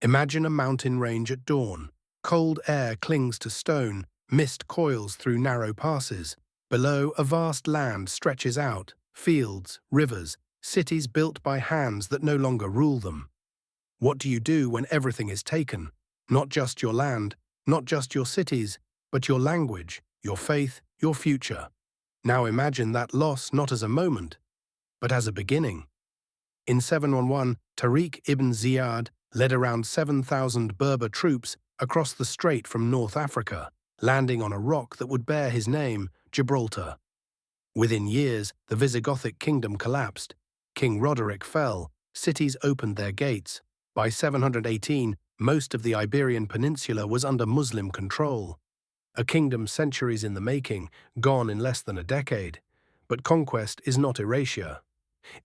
Imagine a mountain range at dawn. Cold air clings to stone, mist coils through narrow passes. Below, a vast land stretches out, fields, rivers, cities built by hands that no longer rule them. What do you do when everything is taken? Not just your land, not just your cities, but your language, your faith, your future. Now imagine that loss not as a moment, but as a beginning. In 711, Tariq ibn Ziyad led around 7,000 Berber troops across the strait from North Africa, landing on a rock that would bear his name, Gibraltar. Within years, the Visigothic kingdom collapsed. King Roderick fell, cities opened their gates. By 718, most of the Iberian Peninsula was under Muslim control. A kingdom centuries in the making, gone in less than a decade. But conquest is not erasure.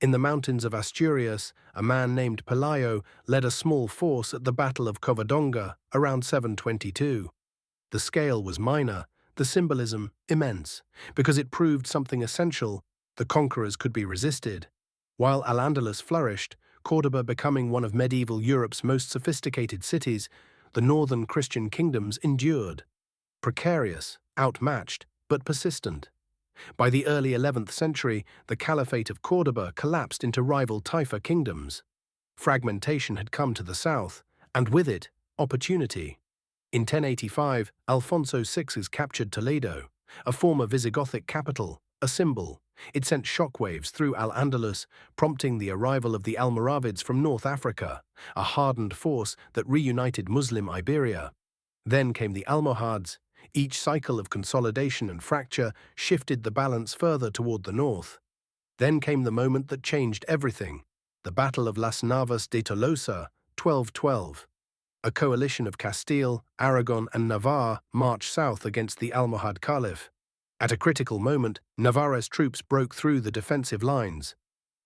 In the mountains of Asturias, a man named Pelayo led a small force at the Battle of Covadonga around 722. The scale was minor, the symbolism immense, because it proved something essential: the conquerors could be resisted. While Al-Andalus flourished, Córdoba becoming one of medieval Europe's most sophisticated cities, the northern Christian kingdoms endured. Precarious, outmatched, but persistent. By the early 11th century, the Caliphate of Córdoba collapsed into rival Taifa kingdoms. Fragmentation had come to the south, and with it, opportunity. In 1085, Alfonso VI captured Toledo, a former Visigothic capital, a symbol. It sent shockwaves through Al-Andalus, prompting the arrival of the Almoravids from North Africa, a hardened force that reunited Muslim Iberia. Then came the Almohads. Each cycle of consolidation and fracture shifted the balance further toward the north. Then came the moment that changed everything: the Battle of Las Navas de Tolosa, 1212. A coalition of Castile, Aragon, and Navarre marched south against the Almohad Caliph. At a critical moment, Navarre's troops broke through the defensive lines.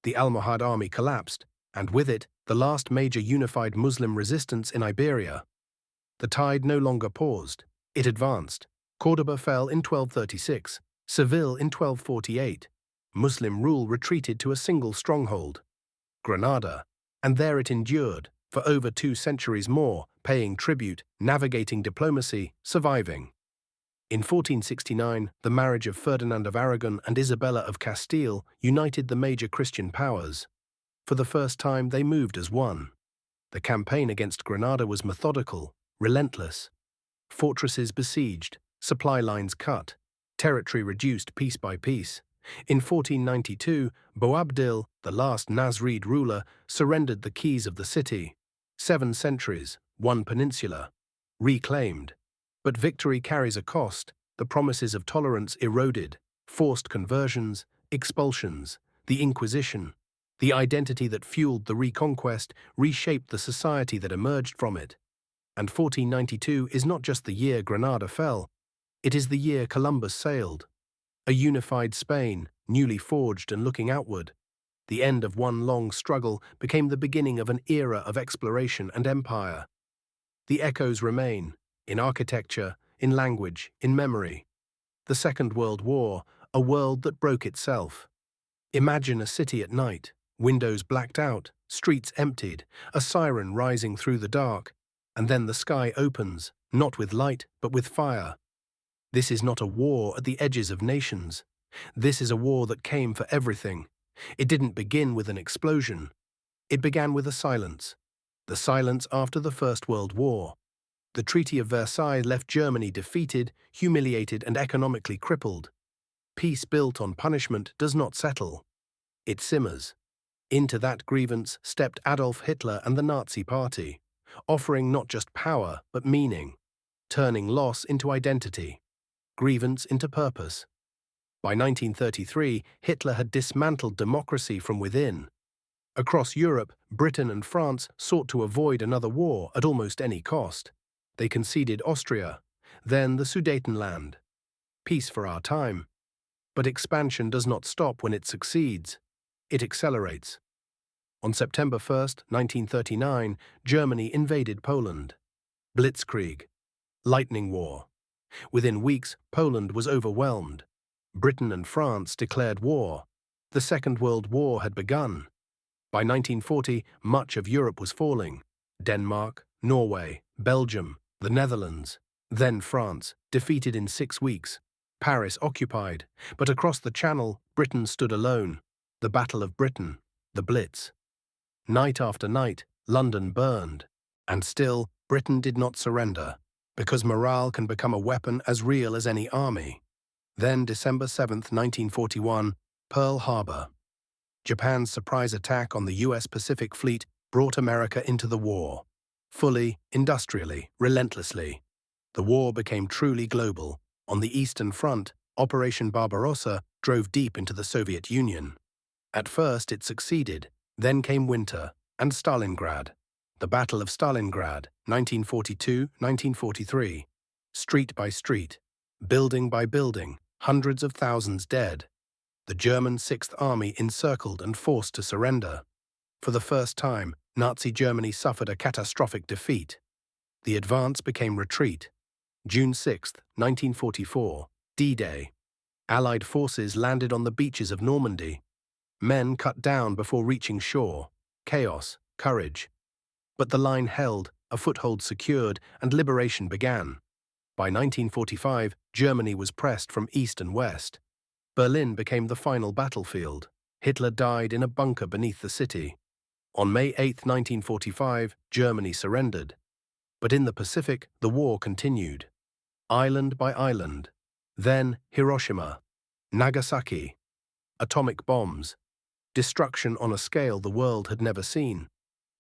The Almohad army collapsed, and with it, the last major unified Muslim resistance in Iberia. The tide no longer paused. It advanced. Córdoba fell in 1236, Seville in 1248. Muslim rule retreated to a single stronghold, Granada, and there it endured for over 2 centuries more, paying tribute, navigating diplomacy, surviving. In 1469, the marriage of Ferdinand of Aragon and Isabella of Castile united the major Christian powers. For the first time, they moved as one. The campaign against Granada was methodical, relentless. Fortresses besieged, supply lines cut, territory reduced piece by piece. In 1492, Boabdil, the last Nasrid ruler, surrendered the keys of the city. 7 centuries, 1 peninsula, reclaimed. But victory carries a cost. The promises of tolerance eroded, forced conversions, expulsions, the Inquisition. The identity that fueled the reconquest reshaped the society that emerged from it. And 1492 is not just the year Granada fell, it is the year Columbus sailed. A unified Spain, newly forged and looking outward. The end of one long struggle became the beginning of an era of exploration and empire. The echoes remain, in architecture, in language, in memory. The Second World War, a world that broke itself. Imagine a city at night, windows blacked out, streets emptied, a siren rising through the dark. And then the sky opens, not with light, but with fire. This is not a war at the edges of nations. This is a war that came for everything. It didn't begin with an explosion. It began with a silence. The silence after the First World War. The Treaty of Versailles left Germany defeated, humiliated, and economically crippled. Peace built on punishment does not settle. It simmers. Into that grievance stepped Adolf Hitler and the Nazi Party, offering not just power, but meaning, turning loss into identity, grievance into purpose. By 1933, Hitler had dismantled democracy from within. Across Europe, Britain and France sought to avoid another war at almost any cost. They conceded Austria, then the Sudetenland. Peace for our time. But expansion does not stop when it succeeds. It accelerates. On September 1, 1939, Germany invaded Poland. Blitzkrieg. Lightning War. Within weeks, Poland was overwhelmed. Britain and France declared war. The Second World War had begun. By 1940, much of Europe was falling. Denmark, Norway, Belgium, the Netherlands, then France, defeated in 6 weeks. Paris occupied, but across the Channel, Britain stood alone. The Battle of Britain, the Blitz. Night after night, London burned. And still, Britain did not surrender, because morale can become a weapon as real as any army. Then, December 7th, 1941, Pearl Harbor. Japan's surprise attack on the US Pacific Fleet brought America into the war. Fully, industrially, relentlessly. The war became truly global. On the Eastern Front, Operation Barbarossa drove deep into the Soviet Union. At first it succeeded, then came winter, and Stalingrad. The Battle of Stalingrad, 1942-1943. Street by street, building by building, hundreds of thousands dead. The German Sixth Army encircled and forced to surrender. For the first time, Nazi Germany suffered a catastrophic defeat. The advance became retreat. June 6, 1944, D-Day. Allied forces landed on the beaches of Normandy. Men cut down before reaching shore. Chaos, courage. But the line held, a foothold secured, and liberation began. By 1945, Germany was pressed from east and west. Berlin became the final battlefield. Hitler died in a bunker beneath the city. On May 8, 1945, Germany surrendered. But in the Pacific, the war continued. Island by island. Then Hiroshima, Nagasaki. Atomic bombs. Destruction on a scale the world had never seen.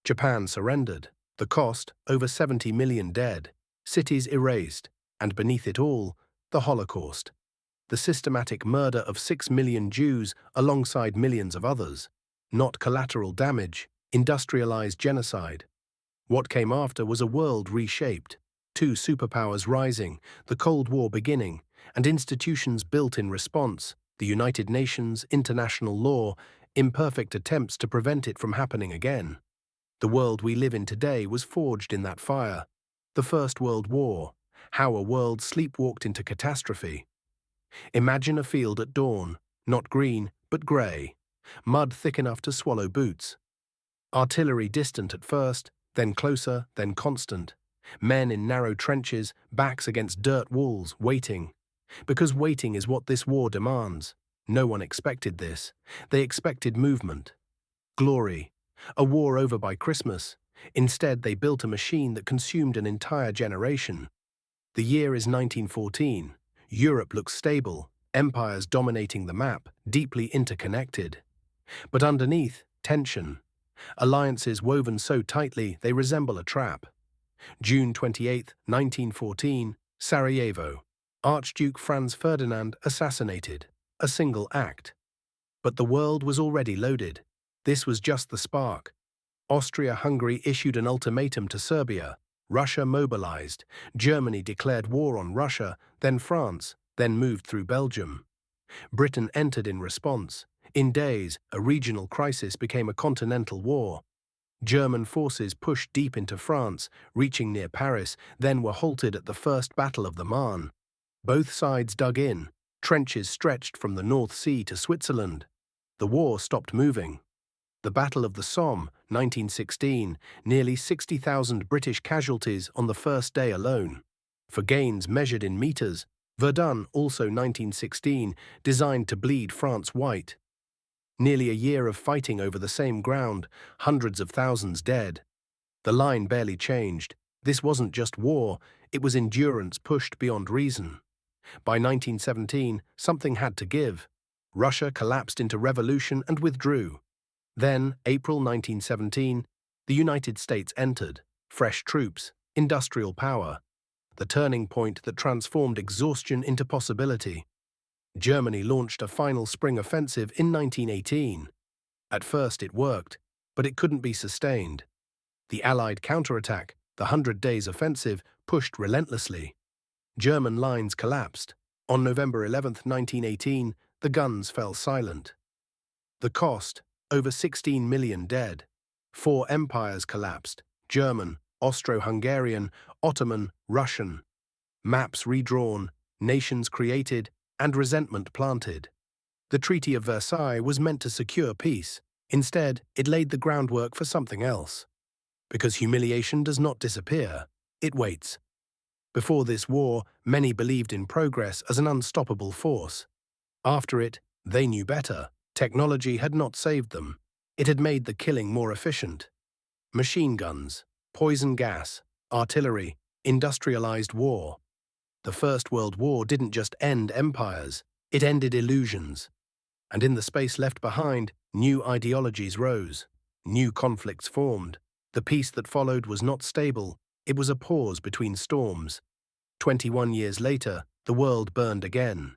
Japan surrendered. The cost, over 70 million dead. Cities erased. And beneath it all, the Holocaust. The systematic murder of 6 million Jews alongside millions of others. Not collateral damage, industrialized genocide. What came after was a world reshaped. 2 superpowers rising, the Cold War beginning, and institutions built in response, the United Nations, international law, imperfect attempts to prevent it from happening again. The world we live in today was forged in that fire. The First World War, how a world sleepwalked into catastrophe. Imagine a field at dawn, not green, but grey, mud thick enough to swallow boots. Artillery distant at first, then closer, then constant. Men in narrow trenches, backs against dirt walls, waiting. Because waiting is what this war demands. No one expected this. They expected movement. Glory. A war over by Christmas. Instead, they built a machine that consumed an entire generation. The year is 1914. Europe looks stable, empires dominating the map, deeply interconnected. But underneath, tension. Alliances woven so tightly they resemble a trap. June 28, 1914, Sarajevo. Archduke Franz Ferdinand assassinated. A single act. But the world was already loaded. This was just the spark. Austria-Hungary issued an ultimatum to Serbia. Russia mobilized. Germany declared war on Russia, then France, then moved through Belgium. Britain entered in response. In days, a regional crisis became a continental war. German forces pushed deep into France, reaching near Paris, then were halted at the First Battle of the Marne. Both sides dug in. Trenches stretched from the North Sea to Switzerland. The war stopped moving. The Battle of the Somme, 1916, nearly 60,000 British casualties on the first day alone. For gains measured in meters, Verdun, also 1916, designed to bleed France white. Nearly a year of fighting over the same ground, hundreds of thousands dead. The line barely changed. This wasn't just war, it was endurance pushed beyond reason. By 1917, something had to give. Russia collapsed into revolution and withdrew. Then, April 1917, the United States entered. Fresh troops, industrial power. The turning point that transformed exhaustion into possibility. Germany launched a final spring offensive in 1918. At first it worked, but it couldn't be sustained. The Allied counterattack, the 100 Days Offensive, pushed relentlessly. German lines collapsed. On November 11, 1918, the guns fell silent. The cost, over 16 million dead. 4 empires collapsed: German, Austro-Hungarian, Ottoman, Russian. Maps redrawn, nations created, and resentment planted. The Treaty of Versailles was meant to secure peace. Instead, it laid the groundwork for something else. Because humiliation does not disappear, it waits. Before this war, many believed in progress as an unstoppable force. After it, they knew better. Technology had not saved them. It had made the killing more efficient. Machine guns, poison gas, artillery, industrialized war. The First World War didn't just end empires, it ended illusions. And in the space left behind, new ideologies rose. New conflicts formed. The peace that followed was not stable, it was a pause between storms. 21 years later, the world burned again.